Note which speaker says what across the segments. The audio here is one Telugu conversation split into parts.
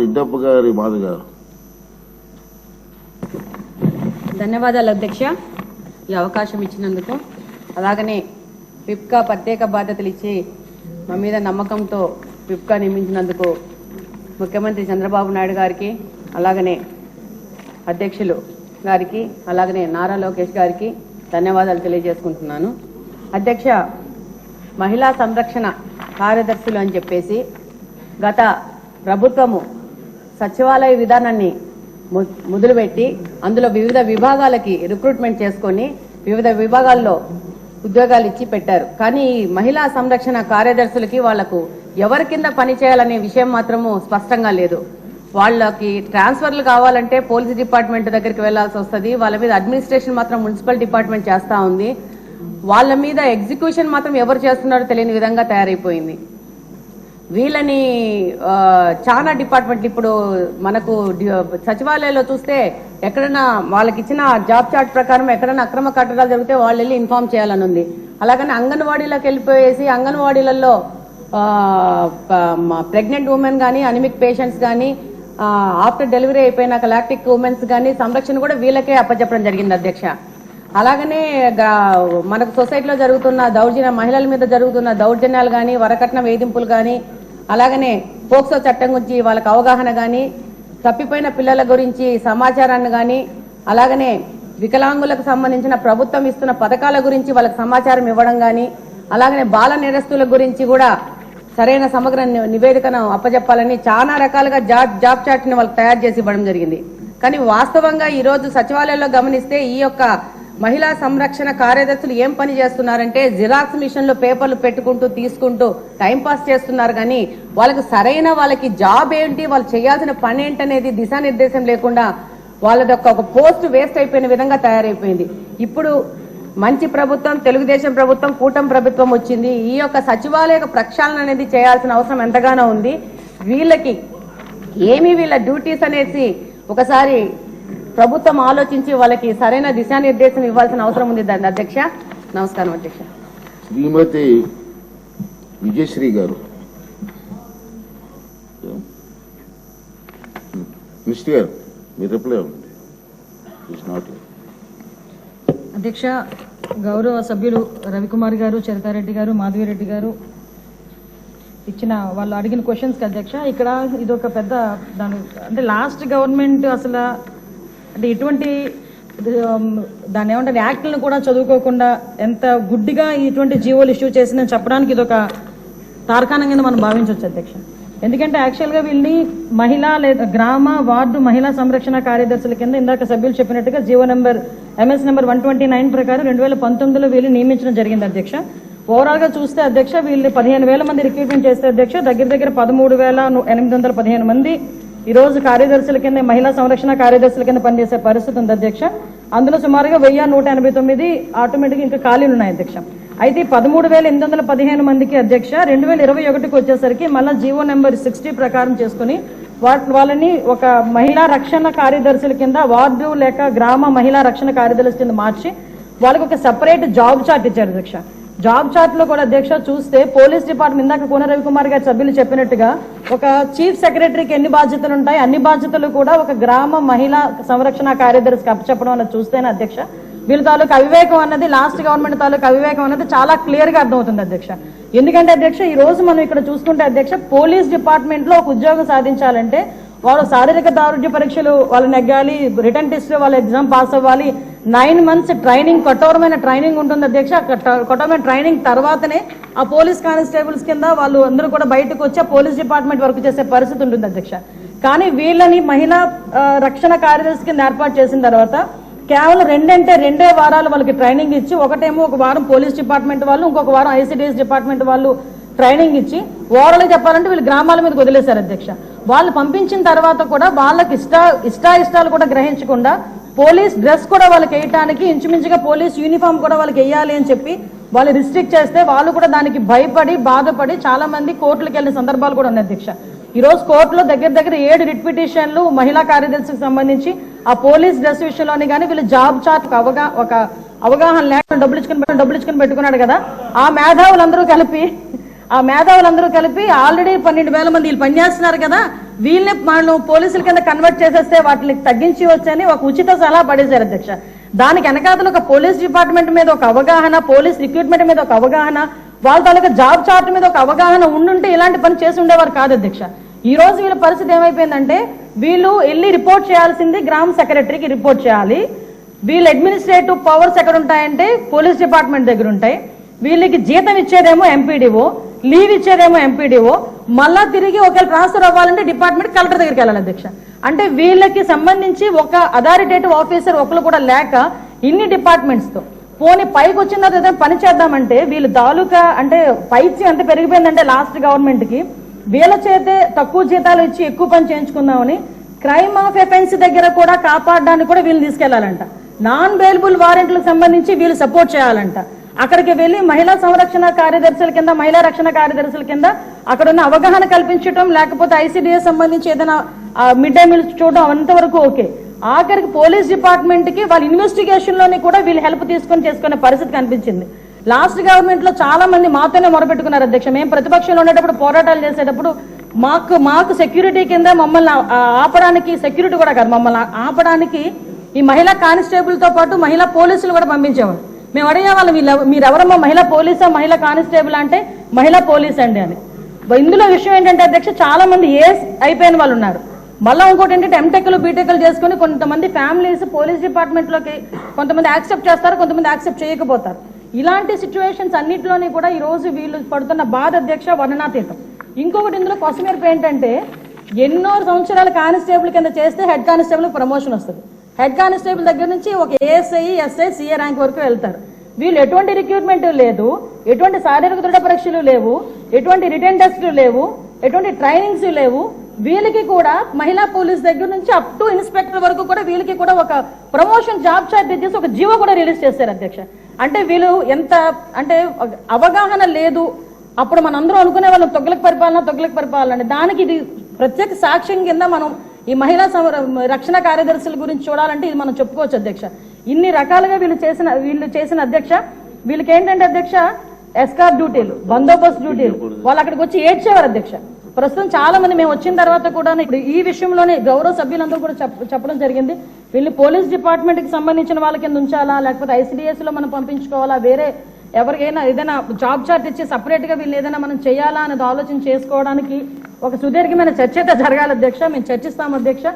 Speaker 1: ఇద్దప్ప గారి మాధవ్ గారు.
Speaker 2: ధన్యవాదాలు అధ్యక్ష, ఈ అవకాశం ఇచ్చినందుకు. అలాగనే పిప్కా ప్రత్యేక బాధ్యతలు ఇచ్చి మా మీద నమ్మకంతో పిప్కా నియమించినందుకు ముఖ్యమంత్రి చంద్రబాబు నాయుడు గారికి, అలాగనే అధ్యక్షులు గారికి, అలాగనే నారా లోకేష్ గారికి ధన్యవాదాలు తెలియజేసుకుంటున్నాను. అధ్యక్ష, మహిళా సంరక్షణ కార్యదర్శులు అని చెప్పేసి గత ప్రభుత్వము సచివాలయ విధానాన్ని మొదలుపెట్టి అందులో వివిధ విభాగాలకి రిక్రూట్మెంట్ చేసుకొని వివిధ విభాగాల్లో ఉద్యోగాలు ఇచ్చి పెట్టారు. కానీ ఈ మహిళా సంరక్షణ కార్యదర్శులకి వాళ్లకు ఎవరి కింద పనిచేయాలనే విషయం మాత్రము స్పష్టంగా లేదు. వాళ్ళకి ట్రాన్స్ఫర్లు కావాలంటే పోలీస్ డిపార్ట్మెంట్ దగ్గరికి వెళ్లాల్సి వస్తుంది. వాళ్ళ మీద అడ్మినిస్ట్రేషన్ మాత్రం మున్సిపల్ డిపార్ట్మెంట్ చేస్తా ఉంది. వాళ్ళ మీద ఎగ్జిక్యూషన్ మాత్రం ఎవరు చేస్తున్నారో తెలియని విధంగా తయారైపోయింది. వీళ్ళని చాలా డిపార్ట్మెంట్లు ఇప్పుడు మనకు సచివాలయంలో చూస్తే ఎక్కడైనా వాళ్ళకి ఇచ్చిన జాబ్ చార్ట్ ప్రకారం ఎక్కడైనా అక్రమ కట్టడాలు జరిగితే వాళ్ళు వెళ్ళి ఇన్ఫార్మ్ చేయాలని ఉంది. అలాగని అంగన్వాడీలోకి వెళ్ళిపోయేసి అంగన్వాడీలలో ప్రెగ్నెంట్ ఉమెన్ కానీ, అనిమిక్ పేషెంట్స్ కానీ, ఆఫ్టర్ డెలివరీ అయిపోయినాక లాక్టిక్ ఉమెన్స్ కానీ సంరక్షణ కూడా వీళ్ళకే అప్పచెప్పడం జరిగింది అధ్యక్ష. అలాగనే మనకు సొసైటీలో జరుగుతున్న మహిళల మీద జరుగుతున్న దౌర్జన్యాలు కానీ, వరకట్న వేధింపులు కానీ, అలాగనే పోక్సో చట్టం గురించి వాళ్ళకి అవగాహన కానీ, తప్పిపోయిన పిల్లల గురించి సమాచారాన్ని కానీ, అలాగనే వికలాంగులకు సంబంధించిన ప్రభుత్వం ఇస్తున్న పథకాల గురించి వాళ్ళకి సమాచారం ఇవ్వడం కానీ, అలాగనే బాల నేరస్తుల గురించి కూడా సరైన సమగ్ర నివేదికను అప్పచెప్పాలని చాలా రకాలుగా జాబ్ చార్ట్ ని వాళ్ళకి తయారు చేసి ఇవ్వడం జరిగింది. కానీ వాస్తవంగా ఈ రోజు సచివాలయంలో గమనిస్తే ఈ యొక్క మహిళా సంరక్షణ కార్యదర్శులు ఏం పని చేస్తున్నారంటే జిరాక్స్ మిషన్ లో పేపర్లు పెట్టుకుంటూ తీసుకుంటూ టైంపాస్ చేస్తున్నారు. కానీ వాళ్ళకి జాబ్ ఏంటి, వాళ్ళు చేయాల్సిన పని ఏంటనేది దిశానిర్దేశం లేకుండా వాళ్ళది ఒక పోస్ట్ వేస్ట్ అయిపోయిన విధంగా తయారైపోయింది. ఇప్పుడు మంచి ప్రభుత్వం, తెలుగుదేశం ప్రభుత్వం, కూటమి ప్రభుత్వం వచ్చింది. ఈ యొక్క సచివాలయ ప్రక్షాళన అనేది చేయాల్సిన అవసరం ఎంతగానో ఉంది. వీళ్ళకి వీళ్ళ డ్యూటీస్ అనేసి ఒకసారి ప్రభుత్వం ఆలోచించి వాళ్ళకి సరైన దిశానిర్దేశం ఇవ్వాల్సిన అవసరం ఉంది. దాని అధ్యక్ష, నమస్కారం అధ్యక్ష.
Speaker 1: శ్రీమతి విజయశ్రీ గారు. మినిస్టర్ గారు మీరు రిప్లై అవ్వండి.
Speaker 3: అధ్యక్ష, గౌరవ సభ్యులు రవికుమార్ గారు, చరితారెడ్డి గారు, మాధవిరెడ్డి గారు ఇచ్చిన వాళ్ళు అడిగిన క్వశ్చన్స్కి అధ్యక్ష, ఇక్కడ ఇదొక పెద్ద అంటే లాస్ట్ గవర్నమెంట్ అసలు అంటే ఇటువంటి దాన్ని ఏమంటారు యాక్ట్లను కూడా చదువుకోకుండా ఎంత గుడ్డిగా ఇటువంటి జీవోలు ఇష్యూ చేసిందని చెప్పడానికి ఇదొక తార్కాణం కింద మనం భావించవచ్చు అధ్యక్ష. ఎందుకంటే యాక్చువల్గా వీళ్ళని మహిళా లేదా గ్రామ వార్డు మహిళా సంరక్షణ కార్యదర్శుల కింద ఇందాక సభ్యులు చెప్పినట్టుగా జీవో నెంబర్ MS నెంబర్ 129 ప్రకారం 2019లో వీళ్ళు నియమించడం జరిగింది అధ్యక్ష. ఓవరాల్ గా చూస్తే అధ్యక్ష వీళ్ళు 15,000 మంది రిక్రూట్మెంట్ చేస్తే అధ్యక్ష దగ్గర 13,815 మంది ఈ రోజు కార్యదర్శుల కింద మహిళా సంరక్షణ కార్యదర్శుల కింద పనిచేసే పరిస్థితి ఉంది అధ్యక్ష. అందులో సుమారుగా 1,189 ఆటోమేటిక్ ఇంకా ఖాళీలు ఉన్నాయి అధ్యక్ష. అయితే 13,815 మందికి అధ్యక్ష 2021కి వచ్చేసరికి మళ్ళా జీవో నెంబర్ 60 ప్రకారం చేసుకుని వాళ్ళని ఒక మహిళా రక్షణ కార్యదర్శుల కింద వార్డు లేక గ్రామ మహిళా రక్షణ కార్యదర్శుల కింద మార్చి వాళ్ళకి ఒక సెపరేట్ జాబ్ చార్ట్ ఇచ్చారు అధ్యక్ష. జాబ్ చార్ట్ లో కూడా అధ్యక్ష చూస్తే పోలీస్ డిపార్ట్మెంట్ ఇందాక కోన రవికుమార్ గారి సభ్యులు చెప్పినట్టుగా ఒక చీఫ్ సెక్రటరీకి ఎన్ని బాధ్యతలు ఉంటాయి, అన్ని బాధ్యతలు కూడా ఒక గ్రామ మహిళా సంరక్షణ కార్యదర్శికి అప్పచెప్పడం అన్నది చూస్తేనే అధ్యక్ష వీళ్ళ తాలూకు అవివేకం అన్నది, లాస్ట్ గవర్నమెంట్ తాలూకు అవివేకం అన్నది చాలా క్లియర్ గా అర్థమవుతుంది అధ్యక్ష. ఎందుకంటే అధ్యక్ష ఈ రోజు మనం ఇక్కడ చూసుకుంటే అధ్యక్ష పోలీస్ డిపార్ట్మెంట్ లో ఒక ఉద్యోగం సాధించాలంటే వాళ్ళు శారీరక దారుఢ్య పరీక్షలు వాళ్ళు నెగ్గాలి, రిటర్న్ టెస్ట్ వాళ్ళ ఎగ్జామ్ పాస్ అవ్వాలి, 9 months ట్రైనింగ్, కఠోరమైన ట్రైనింగ్ ఉంటుంది అధ్యక్ష. కఠోరమైన ట్రైనింగ్ తర్వాతనే ఆ పోలీస్ కానిస్టేబుల్స్ కింద వాళ్ళు అందరూ కూడా బయటకు వచ్చి పోలీస్ డిపార్ట్మెంట్ వర్క్ చేసే పరిస్థితి ఉంటుంది అధ్యక్ష. కానీ వీళ్ళని మహిళా రక్షణ కార్యదర్శి కింద ఏర్పాటు చేసిన తర్వాత కేవలం 2 వారాలు వాళ్ళకి ట్రైనింగ్ ఇచ్చి, ఒకటేమో ఒక వారం పోలీస్ డిపార్ట్మెంట్ వాళ్ళు, ఇంకొక వారం ICDS డిపార్ట్మెంట్ వాళ్ళు ట్రైనింగ్ ఇచ్చి ఓవరాల్ చెప్పాలంటే వీళ్ళు గ్రామాల మీద వదిలేశారు అధ్యక్ష. వాళ్ళు పంపించిన తర్వాత కూడా వాళ్ళకి ఇష్టాలు కూడా గ్రహించకుండా పోలీస్ డ్రెస్ కూడా వాళ్ళకి వేయటానికి ఇంచుమించుగా పోలీస్ యూనిఫామ్ కూడా వాళ్ళకి వేయాలి అని చెప్పి వాళ్ళు రిస్ట్రిక్ట్ చేస్తే వాళ్ళు కూడా దానికి భయపడి బాధపడి చాలా మంది కోర్టులకు వెళ్ళిన సందర్భాలు కూడా ఉన్నాయి అధ్యక్ష. ఈ రోజు కోర్టులో దగ్గర 7 రిట్ పిటిషన్లు మహిళా కార్యదర్శికి సంబంధించి ఆ పోలీస్ డ్రెస్ విషయంలోని కానీ వీళ్ళు జాబ్ చార్ట్ ఒక అవగాహన లేకుండా డబ్బులు ఇచ్చుకుని పెట్టుకున్నాడు కదా, ఆ మేధావులందరూ కలిపి ఆల్రెడీ 12,000 మంది వీళ్ళు పనిచేస్తున్నారు కదా, వీళ్ళని వాళ్ళు పోలీసుల కింద కన్వర్ట్ చేసేస్తే వాటిని తగ్గించి వచ్చని ఒక ఉచిత సలహా పడేశారు అధ్యక్ష. దానికి వెనకాతలు ఒక పోలీస్ డిపార్ట్మెంట్ మీద ఒక అవగాహన, పోలీస్ రిక్రూట్మెంట్ మీద ఒక అవగాహన, వాళ్ళ తాలూకా జాబ్ చార్ట్ మీద ఒక అవగాహన ఉండుంటే ఇలాంటి పని చేసి ఉండేవారు కాదు అధ్యక్ష. ఈ రోజు వీళ్ళ పరిస్థితి ఏమైపోయిందంటే వీళ్ళు వెళ్ళి రిపోర్ట్ చేయాల్సింది గ్రామ సెక్రటరీకి రిపోర్ట్ చేయాలి. వీళ్ళ అడ్మినిస్ట్రేటివ్ పవర్స్ ఎక్కడ ఉంటాయంటే పోలీస్ డిపార్ట్మెంట్ దగ్గర ఉంటాయి. వీళ్ళకి జీతం ఇచ్చేదేమో ఎంపీడీఓ, లీవ్ ఇచ్చేదేమో ఎంపీడీఓ, మళ్ళా తిరిగి ఒకవేళ ట్రాన్స్ఫర్ అవ్వాలంటే డిపార్ట్మెంట్ కలెక్టర్ దగ్గరికి వెళ్ళాలి అధ్యక్ష. అంటే వీళ్ళకి సంబంధించి ఒక అథారిటేటివ్ ఆఫీసర్ ఒకరు కూడా లేక ఇన్ని డిపార్ట్మెంట్స్ తో పోనీ పైకి వచ్చిన తర్వాత ఏదైనా పని చేద్దామంటే వీళ్ళు తాలూకా అంటే పైచి ఎంత పెరిగిపోయిందంటే లాస్ట్ గవర్నమెంట్ కి వీళ్ళ చేతే తక్కువ జీతాలు ఇచ్చి ఎక్కువ పని చేయించుకుందామని క్రైమ్ ఆఫ్ ఎఫెన్స్ దగ్గర కూడా కాపాడడానికి కూడా వీళ్ళని తీసుకెళ్లాలంట. నాన్ బెయిలబుల్ వారెంట్లకు సంబంధించి వీళ్ళు సపోర్ట్ చేయాలంట. అక్కడికి వెళ్లి మహిళా సంరక్షణ కార్యదర్శుల కింద, మహిళా రక్షణ కార్యదర్శుల కింద అక్కడ ఉన్న అవగాహన కల్పించడం, లేకపోతే ఐసీడీఎస్ సంబంధించి ఏదైనా మిడ్ డే మీల్స్ చూడడం అంతవరకు ఓకే. ఆఖరికి పోలీస్ డిపార్ట్మెంట్ కి వాళ్ళ ఇన్వెస్టిగేషన్ లోని కూడా వీళ్ళు హెల్ప్ తీసుకొని చేసుకునే పరిస్థితి కనిపించింది. లాస్ట్ గవర్నమెంట్ లో చాలా మంది మాతోనే మొరపెట్టుకున్నారు అధ్యక్ష. మేము ప్రతిపక్షంలో ఉండేటప్పుడు పోరాటాలు చేసేటప్పుడు మాకు సెక్యూరిటీ కింద మమ్మల్ని ఆపడానికి, సెక్యూరిటీ కూడా కాదు మమ్మల్ని ఆపడానికి ఈ మహిళా కానిస్టేబుల్ తో పాటు మహిళా పోలీసులు కూడా పంపించేవారు. మేము అడిగేవాళ్ళం మీరెవరమ్మా, మహిళా పోలీసా మహిళా కానిస్టేబుల్ అంటే మహిళా పోలీస్ అండి అని. ఇందులో విషయం ఏంటంటే అధ్యక్ష చాలా మంది ఏస్ అయిపోయిన వాళ్ళు ఉన్నారు. మళ్ళీ ఇంకోటి ఏంటంటే ఎంటెక్లు బీటెక్లు చేసుకుని కొంతమంది ఫ్యామిలీస్ పోలీస్ డిపార్ట్మెంట్ లోకి కొంతమంది యాక్సెప్ట్ చేస్తారు, కొంతమంది యాక్సెప్ట్ చేయకపోతారు. ఇలాంటి సిచ్యువేషన్స్ అన్నింటిలోని కూడా ఈ రోజు వీళ్ళు పడుతున్న బాధ అధ్యక్ష వర్ణనాతీతం. ఇంకొకటి ఇందులో కొసమేర్పు ఏంటంటే ఎన్నో సంవత్సరాల కానిస్టేబుల్ కింద చేస్తే హెడ్ కానిస్టేబుల్ ప్రమోషన్ వస్తుంది. హెడ్ కానిస్టేబుల్ దగ్గర నుంచి ఒక ఏఎస్ఐ, ఎస్ఐ, సిఏ ర్యాంక్ వరకు వెళ్తారు. వీళ్ళు ఎటువంటి రిక్రూట్మెంట్ లేదు, ఎటువంటి శారీరక దృఢ పరీక్షలు లేవు, ఎటువంటి రిటర్న్ టెస్టులు లేవు, ఎటువంటి ట్రైనింగ్స్ లేవు. వీళ్ళకి కూడా మహిళా పోలీస్ దగ్గర నుంచి అప్ టు ఇన్స్పెక్టర్ వరకు కూడా వీళ్ళకి కూడా ఒక ప్రమోషన్ జాబ్ చార్ట్ ఇచ్చేసి ఒక జీవో కూడా రిలీజ్ చేశారు అధ్యక్ష. అంటే వీళ్ళు ఎంత అంటే అవగాహన లేదు. అప్పుడు మనందరం అనుకునే వాళ్ళం తొగ్గులకు పరిపాలన అంటే దానికి ఇది ప్రత్యేక సాక్ష్యం కింద మనం ఈ మహిళా రక్షణ కార్యదర్శుల గురించి చూడాలంటే ఇది మనం చెప్పుకోవచ్చు అధ్యక్ష. ఇన్ని రకాలుగా వీళ్ళు చేసిన అధ్యక్ష. వీళ్ళకి ఏంటంటే అధ్యక్ష ఎస్కార్ట్ డ్యూటీలు, బందోబస్తు డ్యూటీలు, వాళ్ళు అక్కడికి వచ్చి ఏడ్చేవారు అధ్యక్ష. ప్రస్తుతం చాలా మంది మేము వచ్చిన తర్వాత కూడా ఇప్పుడు ఈ విషయంలోనే గౌరవ సభ్యులందరూ కూడా చెప్పడం జరిగింది. వీళ్ళు పోలీస్ డిపార్ట్మెంట్ కి సంబంధించిన వాళ్ళ కింద ఉంచాలా, లేకపోతే ఐసీడీఎస్ లో మనం పంపించుకోవాలా, వేరే ఎవరికైనా ఏదైనా జాబ్ చార్ట్ ఇచ్చి సపరేట్ గా వీళ్ళు ఏదైనా మనం చేయాలా అనేది ఆలోచన చేసుకోవడానికి ఒక సుదీర్ఘమైన చర్చ అయితే జరగాలి అధ్యక్ష. మేము చర్చిస్తాం అధ్యక్ష.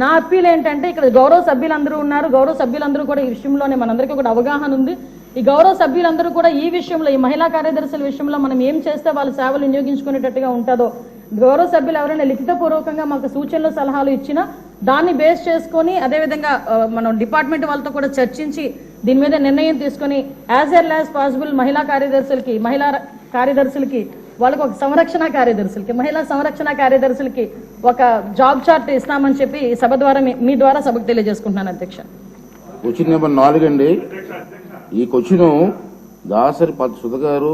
Speaker 3: నా అప్పీల్ ఏంటంటే ఇక్కడ గౌరవ సభ్యులందరూ ఉన్నారు, గౌరవ సభ్యులందరూ కూడా ఈ విషయంలోనే మనందరికీ కూడా అవగాహన ఉంది. ఈ గౌరవ సభ్యులందరూ కూడా ఈ విషయంలో, ఈ మహిళా కార్యదర్శుల విషయంలో మనం ఏం చేస్తే వాళ్ళ సేవలు వినియోగించుకునేటట్టుగా ఉంటుందో గౌరవ సభ్యులు ఎవరైనా లిఖితపూర్వకంగా మాకు సూచనలు సలహాలు ఇచ్చినా దాన్ని బేస్ చేసుకొని అదేవిధంగా మనం డిపార్ట్మెంట్ వాళ్ళతో కూడా చర్చించి దీని మీద నిర్ణయం తీసుకొని యాజ్ ఎర్లీ యాజ్ పాసిబుల్ మహిళా కార్యదర్శులకి వాళ్ళకి ఒక మహిళా సంరక్షణ కార్యదర్శులకి ఒక జాబ్ చార్ట్ ఇస్తామని చెప్పి సభ ద్వారా మీ ద్వారా సభకు తెలియజేసుకుంటున్నాను అధ్యక్ష.
Speaker 1: క్వశ్చన్ నెంబర్ 4 అండి. ఈ క్వశ్చన్ దాసరి సుధ గారు